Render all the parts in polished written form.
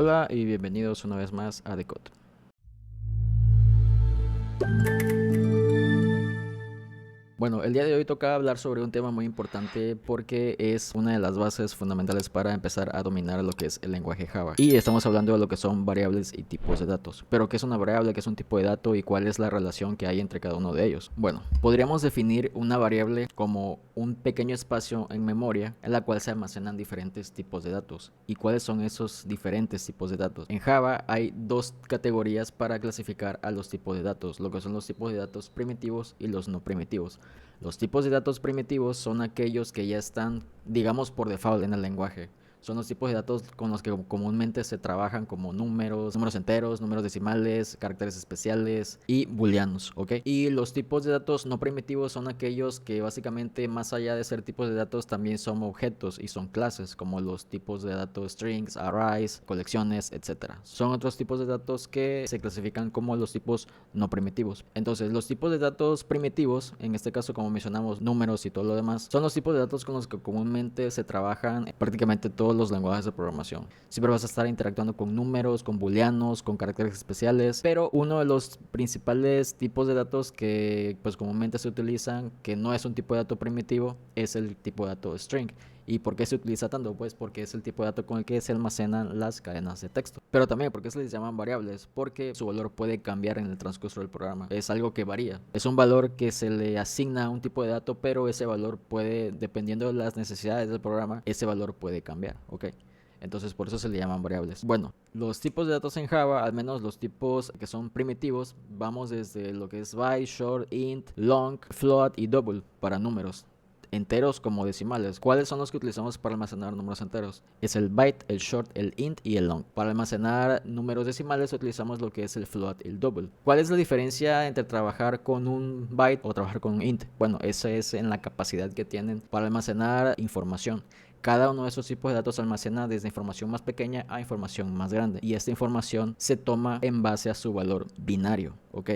Hola y bienvenidos una vez más a Decode. Bueno, el día de hoy toca hablar sobre un tema muy importante porque es una de las bases fundamentales para empezar a dominar lo que es el lenguaje Java. Y estamos hablando de lo que son variables y tipos de datos. Pero ¿qué es una variable? ¿Qué es un tipo de dato? ¿Y cuál es la relación que hay entre cada uno de ellos? Bueno, podríamos definir una variable como un pequeño espacio en memoria en la cual se almacenan diferentes tipos de datos. ¿Y cuáles son esos diferentes tipos de datos? En Java hay dos categorías para clasificar a los tipos de datos, lo que son los tipos de datos primitivos y los no primitivos. Los tipos de datos primitivos son aquellos que ya están, digamos, por default en el lenguaje. Son los tipos de datos con los que comúnmente se trabajan como números enteros, números decimales, caracteres especiales y booleanos, ¿ok? Y los tipos de datos no primitivos son aquellos que básicamente, más allá de ser tipos de datos, también son objetos y son clases, como los tipos de datos strings, arrays, colecciones, etc. Son otros tipos de datos que se clasifican como los tipos no primitivos. Entonces, los tipos de datos primitivos, en este caso como mencionamos números y todo lo demás, son los tipos de datos con los que comúnmente se trabajan prácticamente todos los lenguajes de programación. Siempre vas a estar interactuando con números, con booleanos, con caracteres especiales, pero uno de los principales tipos de datos que pues comúnmente se utilizan, que no es un tipo de dato primitivo, es el tipo de dato string. ¿Y por qué se utiliza tanto? Pues porque es el tipo de dato con el que se almacenan las cadenas de texto. Pero también, ¿por qué se les llaman variables? Porque su valor puede cambiar en el transcurso del programa. Es algo que varía. Es un valor que se le asigna a un tipo de dato, pero ese valor puede, dependiendo de las necesidades del programa, ese valor puede cambiar, ¿ok? Entonces por eso se le llaman variables. Bueno, los tipos de datos en Java, al menos los tipos que son primitivos, vamos desde lo que es byte, short, int, long, float y double para números enteros como decimales. ¿Cuáles son los que utilizamos para almacenar números enteros? Es el byte, el short, el int y el long. Para almacenar números decimales utilizamos lo que es el float y el double. ¿Cuál es la diferencia entre trabajar con un byte o trabajar con un int? Bueno, esa es en la capacidad que tienen para almacenar información. Cada uno de esos tipos de datos almacena desde información más pequeña a información más grande. Y esta información se toma en base a su valor binario, ¿ok?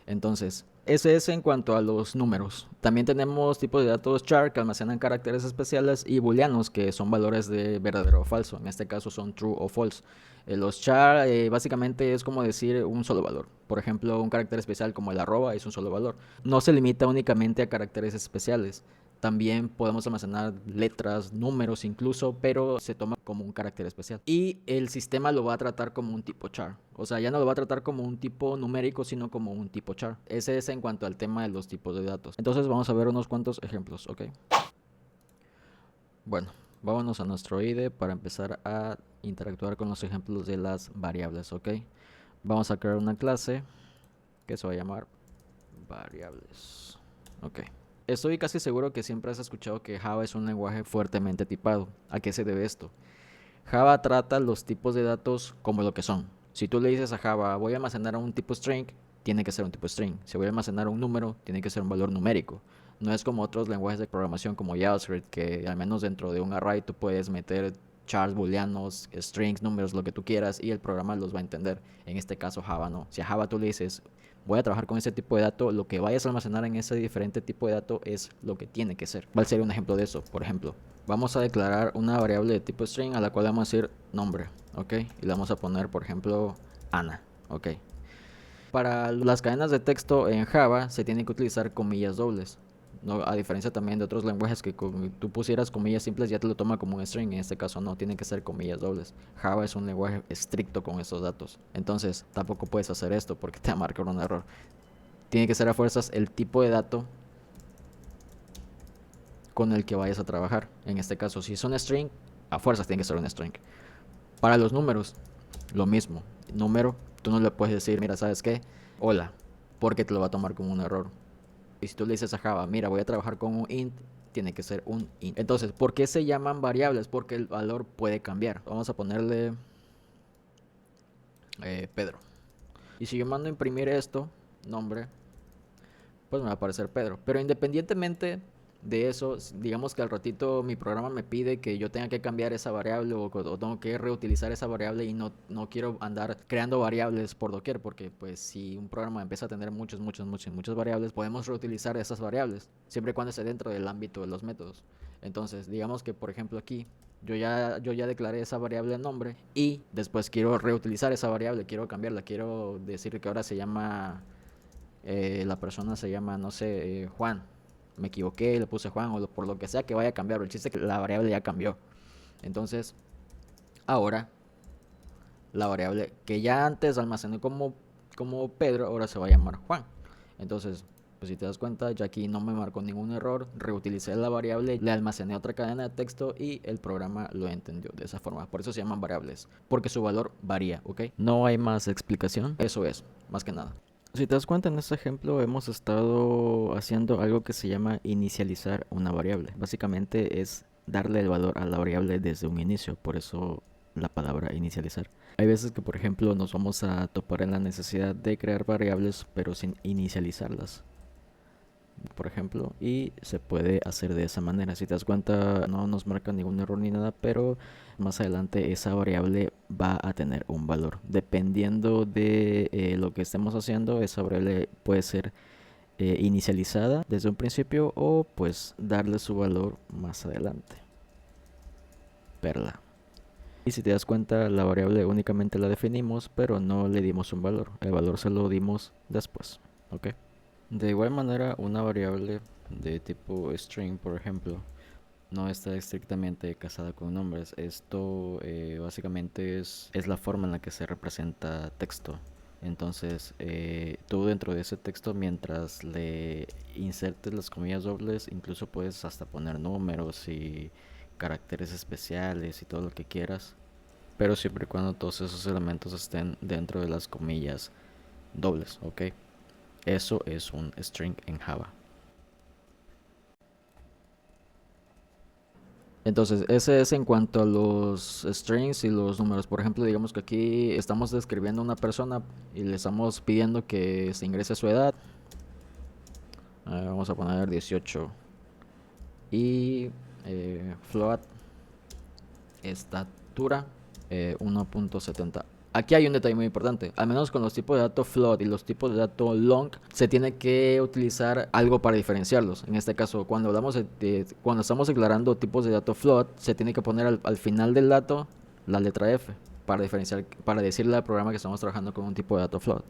Entonces, ese es en cuanto a los números. También tenemos tipos de datos char que almacenan caracteres especiales y booleanos que son valores de verdadero o falso. En este caso son true o false. Los char básicamente es como decir un solo valor. Por ejemplo, un carácter especial como el arroba es un solo valor. No se limita únicamente a caracteres especiales. También podemos almacenar letras, números incluso, pero se toma como un carácter especial. Y el sistema lo va a tratar como un tipo char. O sea, ya no lo va a tratar como un tipo numérico, sino como un tipo char. Ese es en cuanto al tema de los tipos de datos. Entonces vamos a ver unos cuantos ejemplos, ¿ok? Bueno, vámonos a nuestro IDE para empezar a interactuar con los ejemplos de las variables, ¿ok? Vamos a crear una clase que se va a llamar variables, ¿ok? Estoy casi seguro que siempre has escuchado que Java es un lenguaje fuertemente tipado. ¿A qué se debe esto? Java trata los tipos de datos como lo que son. Si tú le dices a Java, voy a almacenar un tipo string, tiene que ser un tipo string. Si voy a almacenar un número, tiene que ser un valor numérico. No es como otros lenguajes de programación como JavaScript, que al menos dentro de un array tú puedes meter chars, booleanos, strings, números, lo que tú quieras y el programa los va a entender. En este caso Java no. Si a Java tú le dices, voy a trabajar con ese tipo de dato, lo que vayas a almacenar en ese diferente tipo de dato es lo que tiene que ser. ¿Cuál sería un ejemplo de eso? Por ejemplo, vamos a declarar una variable de tipo string a la cual vamos a decir nombre, ¿ok? Y le vamos a poner, por ejemplo, Ana, ¿ok? Para las cadenas de texto en Java se tienen que utilizar comillas dobles. No, a diferencia también de otros lenguajes que tú pusieras comillas simples ya te lo toma como un string. En este caso no, tienen que ser comillas dobles. Java es un lenguaje estricto con estos datos. Entonces tampoco puedes hacer esto porque te va a marcar un error. Tiene que ser a fuerzas el tipo de dato con el que vayas a trabajar. En este caso, si es un string, a fuerzas tiene que ser un string. Para los números, lo mismo. Número, tú no le puedes decir, mira, ¿sabes qué? Hola, porque te lo va a tomar como un error. Y si tú le dices a Java, mira, voy a trabajar con un int, tiene que ser un int. Entonces, ¿por qué se llaman variables? Porque el valor puede cambiar. Vamos a ponerle Pedro. Y si yo mando a imprimir esto, nombre, pues me va a aparecer Pedro. Pero independientemente de eso, digamos que al ratito mi programa me pide que yo tenga que cambiar esa variable o tengo que reutilizar esa variable y no quiero andar creando variables por doquier, porque pues si un programa empieza a tener muchas variables, podemos reutilizar esas variables, siempre y cuando esté dentro del ámbito de los métodos. Entonces, digamos que por ejemplo aquí Yo ya declaré esa variable nombre y después quiero reutilizar esa variable, quiero cambiarla, quiero decir que ahora se llama, la persona se llama, no sé, Juan. Me equivoqué, le puse Juan o por lo que sea que vaya a cambiar. El chiste es que la variable ya cambió. Entonces, ahora la variable que ya antes almacené como Pedro, ahora se va a llamar Juan. Entonces, pues si te das cuenta, ya aquí no me marcó ningún error, reutilicé la variable, le almacené otra cadena de texto y el programa lo entendió de esa forma. Por eso se llaman variables, porque su valor varía, ¿ok? No hay más explicación, eso es, más que nada. Si te das cuenta, en este ejemplo hemos estado haciendo algo que se llama inicializar una variable. Básicamente es darle el valor a la variable desde un inicio, por eso la palabra inicializar. Hay veces que, por ejemplo, nos vamos a topar en la necesidad de crear variables pero sin inicializarlas, por ejemplo, y se puede hacer de esa manera. Si te das cuenta, no nos marca ningún error ni nada, pero más adelante esa variable va a tener un valor. Dependiendo de lo que estemos haciendo, esa variable puede ser inicializada desde un principio o pues darle su valor más adelante. Perla. Y si te das cuenta, la variable únicamente la definimos, pero no le dimos un valor. El valor se lo dimos después, ¿ok? De igual manera, una variable de tipo string, por ejemplo, no está estrictamente casada con nombres. Esto básicamente es la forma en la que se representa texto. Entonces, tú dentro de ese texto, mientras le insertes las comillas dobles, incluso puedes hasta poner números y caracteres especiales y todo lo que quieras, pero siempre y cuando todos esos elementos estén dentro de las comillas dobles, ¿ok? Eso es un string en Java. Entonces, ese es en cuanto a los strings y los números. Por ejemplo, digamos que aquí estamos describiendo a una persona y le estamos pidiendo que se ingrese su edad. Vamos a poner 18. Y float, estatura, 1.70. Aquí hay un detalle muy importante. Al menos con los tipos de datos float y los tipos de datos long, se tiene que utilizar algo para diferenciarlos. En este caso, cuando cuando estamos declarando tipos de datos float, se tiene que poner al final del dato la letra F para diferenciar, para decirle al programa que estamos trabajando con un tipo de dato float.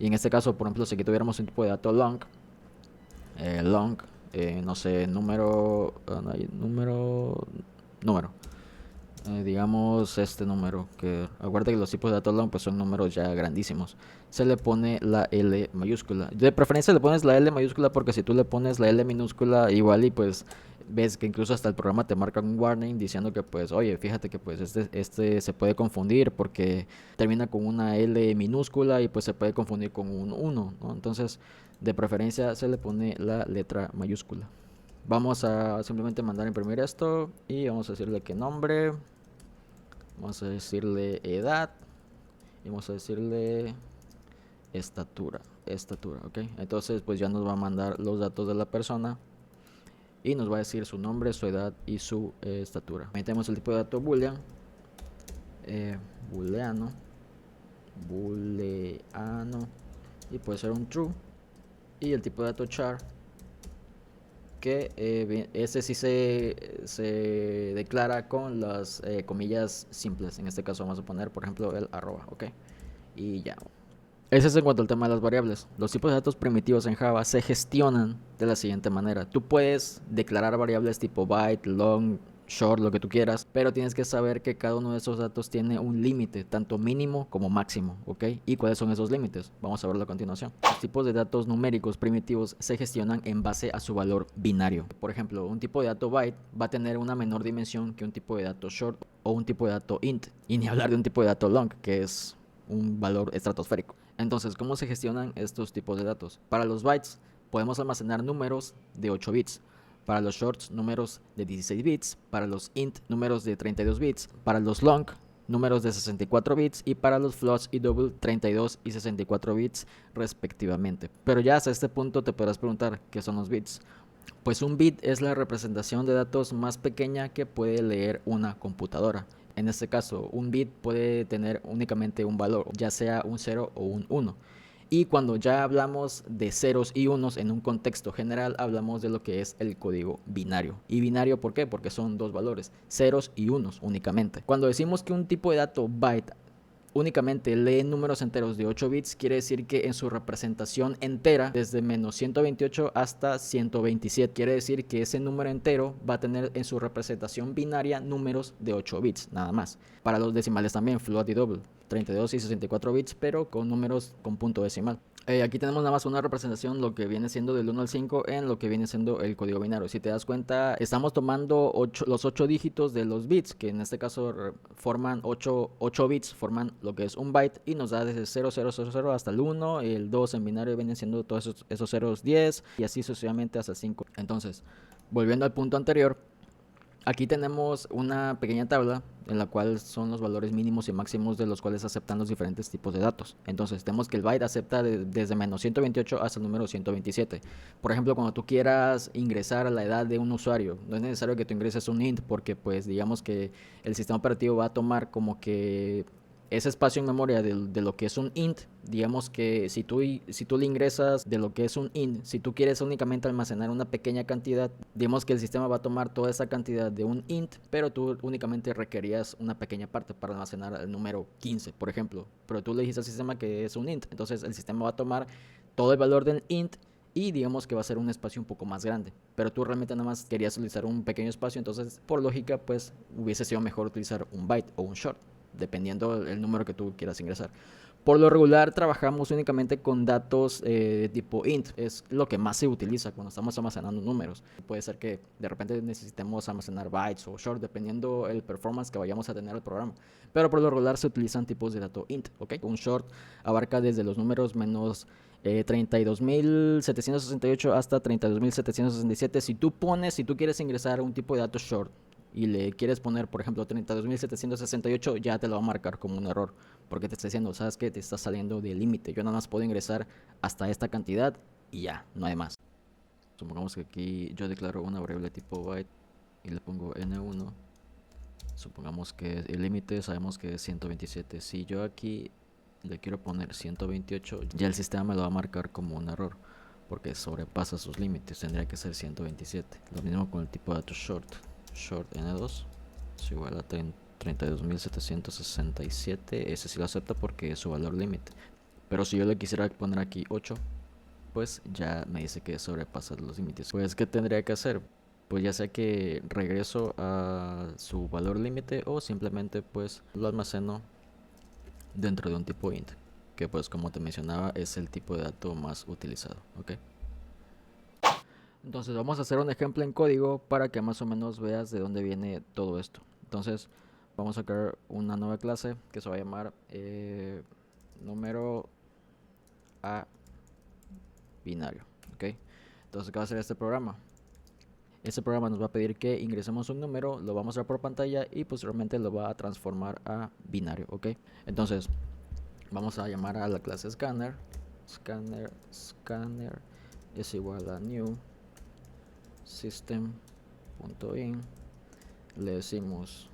Y en este caso, por ejemplo, si aquí tuviéramos un tipo de dato long, no sé, número, digamos este número, que acuérdate que los tipos de datos long pues son números ya grandísimos, se le pone la L mayúscula. De preferencia le pones la L mayúscula porque si tú le pones la L minúscula igual y pues ves que incluso hasta el programa te marca un warning diciendo que pues oye, fíjate que pues este se puede confundir porque termina con una L minúscula y pues se puede confundir con un 1, ¿no? Entonces de preferencia se le pone la letra mayúscula. Vamos a simplemente mandar a imprimir esto y vamos a decirle que nombre, vamos a decirle edad y vamos a decirle estatura, ¿ok? Entonces pues ya nos va a mandar los datos de la persona y nos va a decir su nombre, su edad y su estatura. Metemos el tipo de dato booleano, y puede ser un true, y el tipo de dato char, que ese sí se declara con las comillas simples. En este caso vamos a poner, por ejemplo, el arroba, ok, y ya. Ese es en cuanto al tema de las variables. Los tipos de datos primitivos en Java se gestionan de la siguiente manera. Tú puedes declarar variables tipo byte, long, short, lo que tú quieras, pero tienes que saber que cada uno de esos datos tiene un límite, tanto mínimo como máximo, ¿ok? ¿Y cuáles son esos límites? Vamos a verlo a continuación. Los tipos de datos numéricos primitivos se gestionan en base a su valor binario. Por ejemplo, un tipo de dato byte va a tener una menor dimensión que un tipo de dato short o un tipo de dato int, y ni hablar de un tipo de dato long, que es un valor estratosférico. Entonces, ¿cómo se gestionan estos tipos de datos? Para los bytes podemos almacenar números de 8 bits. Para los shorts, números de 16 bits. Para los int, números de 32 bits. Para los long, números de 64 bits. Y para los floats y double, 32 y 64 bits respectivamente. Pero ya hasta este punto te podrás preguntar, ¿qué son los bits? Pues un bit es la representación de datos más pequeña que puede leer una computadora. En este caso, un bit puede tener únicamente un valor, ya sea un 0 o un 1. Y cuando ya hablamos de ceros y unos en un contexto general, hablamos de lo que es el código binario. ¿Y binario por qué? Porque son dos valores, ceros y unos únicamente. Cuando decimos que un tipo de dato byte únicamente lee números enteros de 8 bits, quiere decir que en su representación entera, desde menos 128 hasta 127, quiere decir que ese número entero va a tener en su representación binaria números de 8 bits, nada más. Para los decimales también, float y double, 32 y 64 bits, pero con números con punto decimal. Aquí tenemos nada más una representación, lo que viene siendo del 1 al 5 en lo que viene siendo el código binario. Si te das cuenta, estamos tomando los 8 dígitos de los bits, que en este caso forman 8 bits, forman lo que es un byte, y nos da desde 0000 hasta el 1, y el 2 en binario vienen siendo todos esos ceros 10, y así sucesivamente hasta el 5. Entonces, volviendo al punto anterior, aquí tenemos una pequeña tabla en la cual son los valores mínimos y máximos de los cuales aceptan los diferentes tipos de datos. Entonces tenemos que el byte acepta desde menos 128 hasta el número 127. Por ejemplo, cuando tú quieras ingresar a la edad de un usuario, no es necesario que tú ingreses un int, porque pues digamos que el sistema operativo va a tomar como que ese espacio en memoria de lo que es un int. Digamos que si tú le ingresas de lo que es un int, si tú quieres únicamente almacenar una pequeña cantidad, digamos que el sistema va a tomar toda esa cantidad de un int, pero tú únicamente requerías una pequeña parte para almacenar el número 15, por ejemplo. Pero tú le dijiste al sistema que es un int, entonces el sistema va a tomar todo el valor del int y digamos que va a ser un espacio un poco más grande, pero tú realmente nada más querías utilizar un pequeño espacio, entonces por lógica pues hubiese sido mejor utilizar un byte o un short, dependiendo el número que tú quieras ingresar. Por lo regular trabajamos únicamente con datos tipo int, es lo que más se utiliza cuando estamos almacenando números. Puede ser que de repente necesitemos almacenar bytes o short, dependiendo el performance que vayamos a tener el programa. Pero por lo regular se utilizan tipos de dato int, ¿ok? Un short abarca desde los números menos 32.768 hasta 32.767. Si tú quieres ingresar a un tipo de dato short y le quieres poner, por ejemplo, 32.768, ya te lo va a marcar como un error, porque te está diciendo, sabes que te está saliendo del límite, yo nada más puedo ingresar hasta esta cantidad y ya, no hay más. Supongamos que aquí yo declaro una variable tipo byte y le pongo n1. Supongamos que el límite sabemos que es 127. Si yo aquí le quiero poner 128, ya el sistema me lo va a marcar como un error, porque sobrepasa sus límites, tendría que ser 127. Lo mismo con el tipo de datos short n2 es igual a 32.767. Ese sí lo acepta porque es su valor límite, pero si yo le quisiera poner aquí 8, pues ya me dice que sobrepasa los límites. Pues ¿qué tendría que hacer? Pues ya sea que regreso a su valor límite o simplemente pues lo almaceno dentro de un tipo int, que pues como te mencionaba es el tipo de dato más utilizado, ¿ok? Entonces vamos a hacer un ejemplo en código para que más o menos veas de dónde viene todo esto. Entonces vamos a crear una nueva clase que se va a llamar número a binario, ¿ok? Entonces ¿qué va a hacer este programa? Este programa nos va a pedir que ingresemos un número, lo vamos a ver por pantalla y posteriormente lo va a transformar a binario, ¿ok? Entonces vamos a llamar a la clase scanner es igual a new system.in, le decimos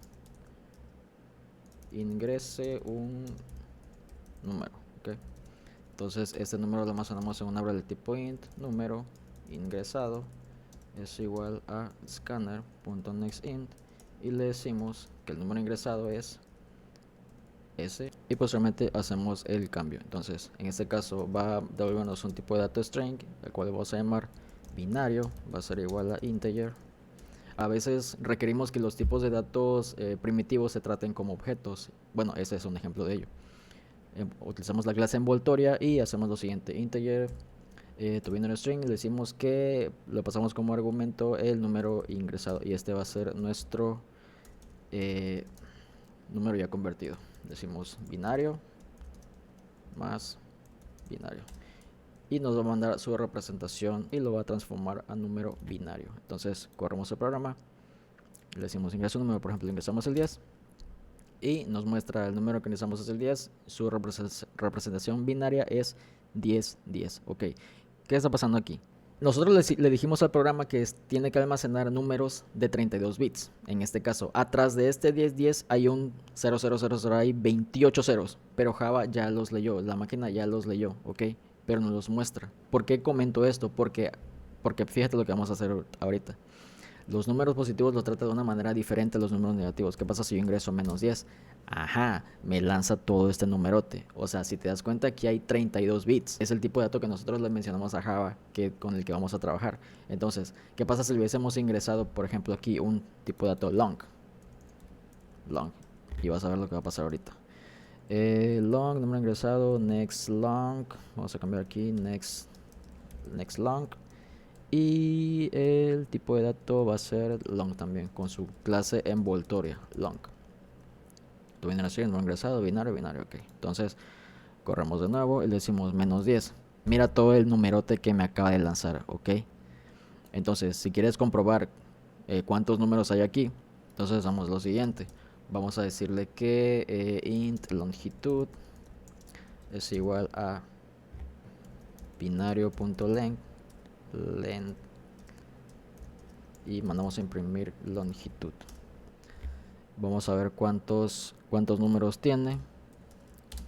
ingrese un número, ¿ok? Entonces este número lo almacenamos en una variable de tipo int, número ingresado es igual a scanner.nextInt y le decimos que el número ingresado es ese y posteriormente hacemos el cambio. Entonces en este caso va a devolvernos un tipo de dato string, el cual vamos a llamar binario, va a ser igual a integer. A veces requerimos que los tipos de datos primitivos se traten como objetos. Bueno, ese es un ejemplo de ello. Utilizamos la clase envoltoria y hacemos lo siguiente: integer to binary string, le decimos que le pasamos como argumento el número ingresado y este va a ser nuestro número ya convertido. Decimos binario más binario y nos va a mandar su representación y lo va a transformar a número binario. Entonces corremos el programa, le decimos ingresa un número, por ejemplo ingresamos el 10 y nos muestra el número que ingresamos es el 10, su representación binaria es 10, 10, ok. ¿Qué está pasando aquí? Nosotros le dijimos al programa que tiene que almacenar números de 32 bits. En este caso, atrás de este 1010 hay un 0000, hay 28 ceros, pero Java ya los leyó, la máquina ya los leyó, ¿ok? pero no los muestra. ¿Por qué comento esto? Porque fíjate lo que vamos a hacer ahorita. Los números positivos los trata de una manera diferente a los números negativos. ¿Qué pasa si yo ingreso menos 10? Ajá, me lanza todo este numerote. O sea, si te das cuenta, aquí hay 32 bits. Es el tipo de dato que nosotros le mencionamos a Java, con el que vamos a trabajar. Entonces, ¿qué pasa si hubiésemos ingresado, por ejemplo, aquí un tipo de dato long? Long. Y vas a ver lo que va a pasar ahorita. Long, número ingresado, next long. Vamos a cambiar aquí, next long. Y el tipo de dato va a ser long también, con su clase envoltoria, long. Tu binario no ingresado, binario, ok. Entonces, corremos de nuevo y le decimos menos 10. Mira todo el numerote que me acaba de lanzar, ok. Entonces, si quieres comprobar cuántos números hay aquí, entonces hagamos lo siguiente. Vamos a decirle que int longitud es igual a binario.length y mandamos a imprimir longitud. Vamos a ver cuántos números tiene.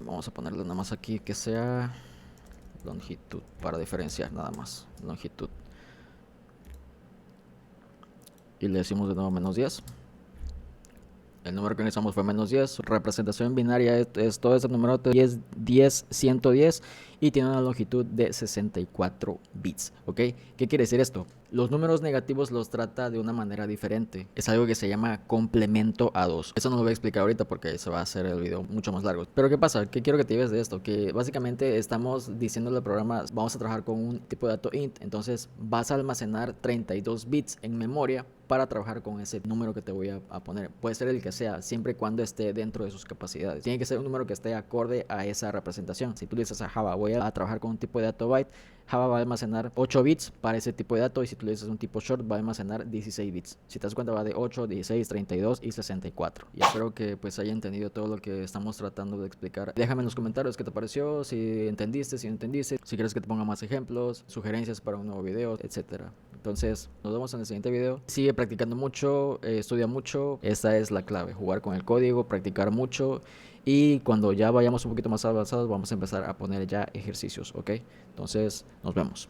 Vamos a ponerle nada más aquí que sea longitud para diferenciar nada más longitud. Y le decimos de nuevo menos 10. El número que necesitamos fue menos 10. Representación binaria es todo ese número de 10, 110 y tiene una longitud de 64 bits. ¿Ok? ¿Qué quiere decir esto? Los números negativos los trata de una manera diferente. Es algo que se llama complemento a 2. Eso no lo voy a explicar ahorita porque se va a hacer el video mucho más largo. Pero ¿qué pasa? ¿Qué quiero que te lleves de esto? Que básicamente estamos diciéndole al programa, vamos a trabajar con un tipo de dato int. Entonces vas a almacenar 32 bits en memoria para trabajar con ese número que te voy a poner. Puede ser el que sea, siempre y cuando esté dentro de sus capacidades. Tiene que ser un número que esté acorde a esa representación. Si tú le dices a Java, voy a trabajar con un tipo de dato byte, Java va a almacenar 8 bits para ese tipo de dato, y si tú le dices un tipo short, va a almacenar 16 bits. Si te das cuenta, va de 8, 16, 32 y 64. Y espero que pues haya entendido todo lo que estamos tratando de explicar. Déjame en los comentarios qué te pareció, si entendiste, si no entendiste, si quieres que te ponga más ejemplos, sugerencias para un nuevo video, etcétera. Entonces, nos vemos en el siguiente video. Sigue practicando mucho, estudia mucho. Esta es la clave, jugar con el código, practicar mucho. Y cuando ya vayamos un poquito más avanzados, vamos a empezar a poner ya ejercicios, ¿ok? Entonces, nos vemos.